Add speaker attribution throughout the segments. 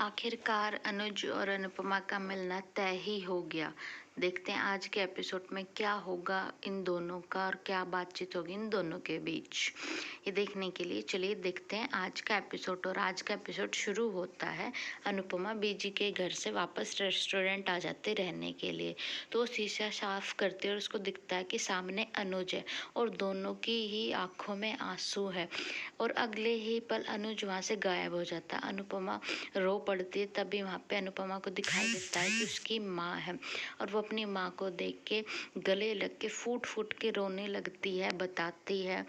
Speaker 1: आखिरकार अनुज और अनुपमा का मिलना तय ही हो गया। देखते हैं आज के एपिसोड में क्या होगा इन दोनों का और क्या बातचीत होगी इन दोनों के बीच। ये देखने के लिए चलिए देखते हैं आज का एपिसोड। और आज का एपिसोड शुरू होता है अनुपमा बीजी के घर से वापस रेस्टोरेंट आ जाते रहने के लिए। तो वो शीशा साफ करती है और उसको दिखता है कि सामने अनुज है और दोनों की ही आंखों में आंसू है। और अगले ही पल अनुज वहाँ से गायब हो जाता है। अनुपमा रो पड़ती है। तभी वहाँ पे अनुपमा को दिखाई देता है कि उसकी माँ है और वो अपनी माँ को देख के गले लग के फूट फूट के रोने लगती है। बताती है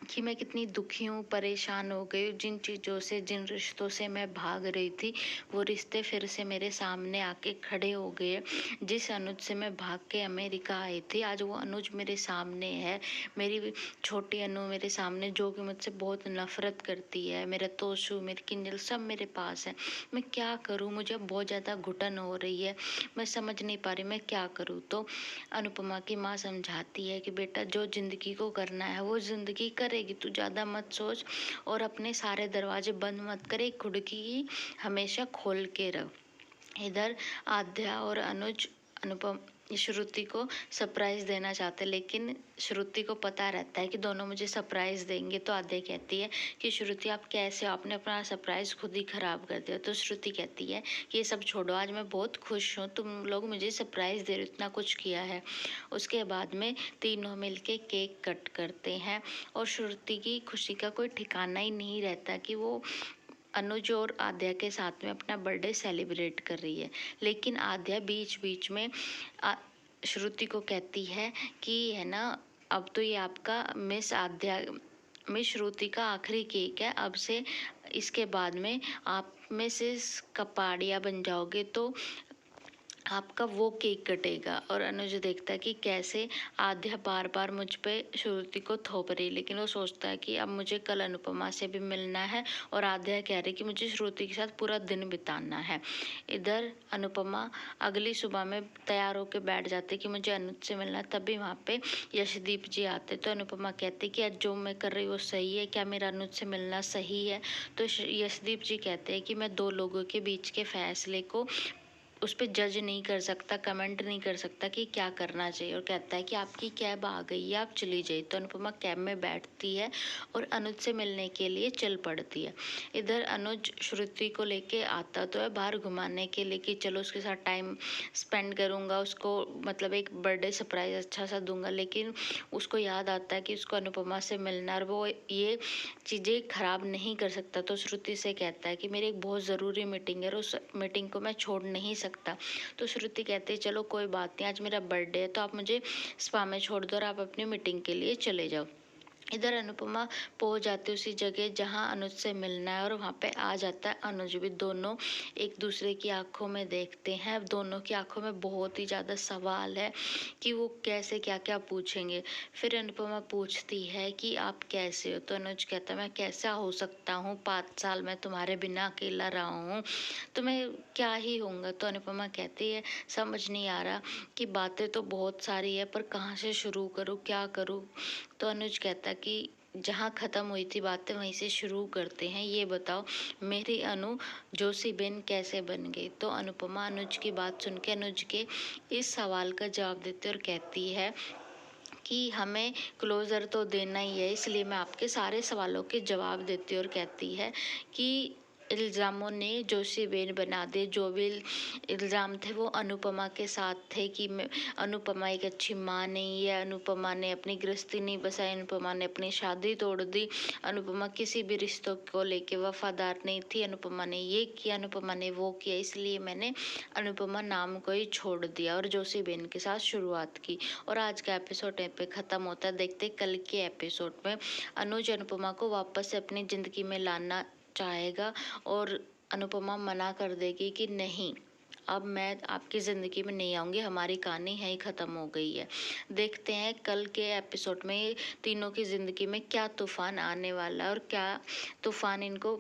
Speaker 1: कि मैं कितनी दुखी हूँ, परेशान हो गई हूँ। जिन चीज़ों से, जिन रिश्तों से मैं भाग रही थी, वो रिश्ते फिर से मेरे सामने आके खड़े हो गए। जिस अनुज से मैं भाग के अमेरिका आई थी, आज वो अनुज मेरे सामने है। मेरी छोटी अनु मेरे सामने, जो कि मुझसे बहुत नफरत करती है। मेरा तोशु, मेरी किंजल सब मेरे पास है। मैं क्या करूँ? मुझे बहुत ज़्यादा घुटन हो रही है। मैं समझ नहीं पा रही मैं क्या करूँ। तो अनुपमा की माँ समझाती है कि बेटा, जो जिंदगी को करना है वो जिंदगी करेगी, तू ज़्यादा मत सोच और अपने सारे दरवाजे बंद मत करे, खिड़की हमेशा खोल के रख। इधर आद्या और अनुज अनुपम श्रुति को सरप्राइज देना चाहते, लेकिन श्रुति को पता रहता है कि दोनों मुझे सरप्राइज देंगे। तो आद्या कहती है कि श्रुति आप कैसे हो, आपने अपना सरप्राइज खुद ही खराब कर दिया। तो श्रुति कहती है कि ये सब छोड़ो, आज मैं बहुत खुश हूँ, तुम लोग मुझे सरप्राइज दे रहे हो, इतना कुछ किया है। उसके बाद में तीनों मिलके केक कट करते हैं और श्रुति की खुशी का कोई ठिकाना ही नहीं रहता कि वो अनुज और आद्या के साथ में अपना बर्थडे सेलिब्रेट कर रही है। लेकिन आद्या बीच बीच में श्रुति को कहती है कि है ना, अब तो ये आपका मिस श्रुति का आखिरी केक है। अब से इसके बाद में आप मिसेस कपाड़िया बन जाओगे तो आपका वो केक कटेगा। और अनुज देखता है कि कैसे आद्या बार बार मुझ पे श्रुति को थोप रही, लेकिन वो सोचता है कि अब मुझे कल अनुपमा से भी मिलना है और आद्या कह रही कि मुझे श्रुति के साथ पूरा दिन बिताना है। इधर अनुपमा अगली सुबह में तैयार होकर बैठ जाती कि मुझे अनुज से मिलना है। तभी वहाँ पे यशदीप जी आते। तो अनुपमा कहती कि आज जो मैं कर रही हूँ वो सही है क्या, मेरा अनुज से मिलना सही है? तो यशदीप जी कहते हैं कि मैं दो लोगों के बीच के फैसले को उस पर जज नहीं कर सकता, कमेंट नहीं कर सकता कि क्या करना चाहिए। और कहता है कि आपकी कैब आ गई है, आप चली जाइए। तो अनुपमा कैब में बैठती है और अनुज से मिलने के लिए चल पड़ती है। इधर अनुज श्रुति को लेके आता तो है बाहर घुमाने के लिए कि चलो उसके साथ टाइम स्पेंड करूँगा, उसको मतलब एक बर्थडे सरप्राइज अच्छा सा दूंगा। लेकिन उसको याद आता है कि उसको अनुपमा से मिलना और वो ये चीज़ें खराब नहीं कर सकता। तो श्रुति से कहता है कि मेरी एक बहुत ज़रूरी मीटिंग है और उस मीटिंग को मैं छोड़ नहीं सकता। तो श्रुति कहती है चलो कोई बात नहीं, आज मेरा बर्थडे है तो आप मुझे स्पा में छोड़ दो और आप अपनी मीटिंग के लिए चले जाओ। इधर अनुपमा पहुंच जाती है उसी जगह जहां अनुज से मिलना है और वहां पे आ जाता है अनुज भी। दोनों एक दूसरे की आंखों में देखते हैं। दोनों की आंखों में बहुत ही ज़्यादा सवाल है कि वो कैसे क्या क्या पूछेंगे। फिर अनुपमा पूछती है कि आप कैसे हो? तो अनुज कहता है मैं कैसा हो सकता हूँ, 5 साल मैं तुम्हारे बिना अकेला रहा हूँ तो मैं क्या ही होऊंगा। तो अनुपमा कहती है समझ नहीं आ रहा कि बातें तो बहुत सारी है पर कहाँ से शुरू करूँ, क्या करूँ? तो अनुज कहता कि जहाँ ख़त्म हुई थी बातें वहीं से शुरू करते हैं। ये बताओ मेरी अनु जोशीबेन कैसे बन गई? तो अनुपमा अनुज की बात सुन के अनुज के इस सवाल का जवाब देती और कहती है कि हमें क्लोज़र तो देना ही है, इसलिए मैं आपके सारे सवालों के जवाब देती हूँ। और कहती है कि इल्ज़ामों ने जोशीबेन बना दिए। जो भी इल्ज़ाम थे वो अनुपमा के साथ थे कि अनुपमा एक अच्छी माँ नहीं है, अनुपमा ने अपनी गृहस्थी नहीं बसाई, अनुपमा ने अपनी शादी तोड़ दी, अनुपमा किसी भी रिश्तों को लेके वफादार नहीं थी, अनुपमा ने ये किया, अनुपमा ने वो किया, इसलिए मैंने अनुपमा नाम को ही छोड़ दिया और जोशीबेन के साथ शुरुआत की। और आज का एपिसोड पे ख़त्म होता है। देखते कल के एपिसोड में अनुज अनुपमा को वापस से अपनी ज़िंदगी में लाना चाहेगा और अनुपमा मना कर देगी कि नहीं, अब मैं आपकी ज़िंदगी में नहीं आऊँगी, हमारी कहानी है ही ख़त्म हो गई है। देखते हैं कल के एपिसोड में तीनों की ज़िंदगी में क्या तूफ़ान आने वाला है और क्या तूफ़ान इनको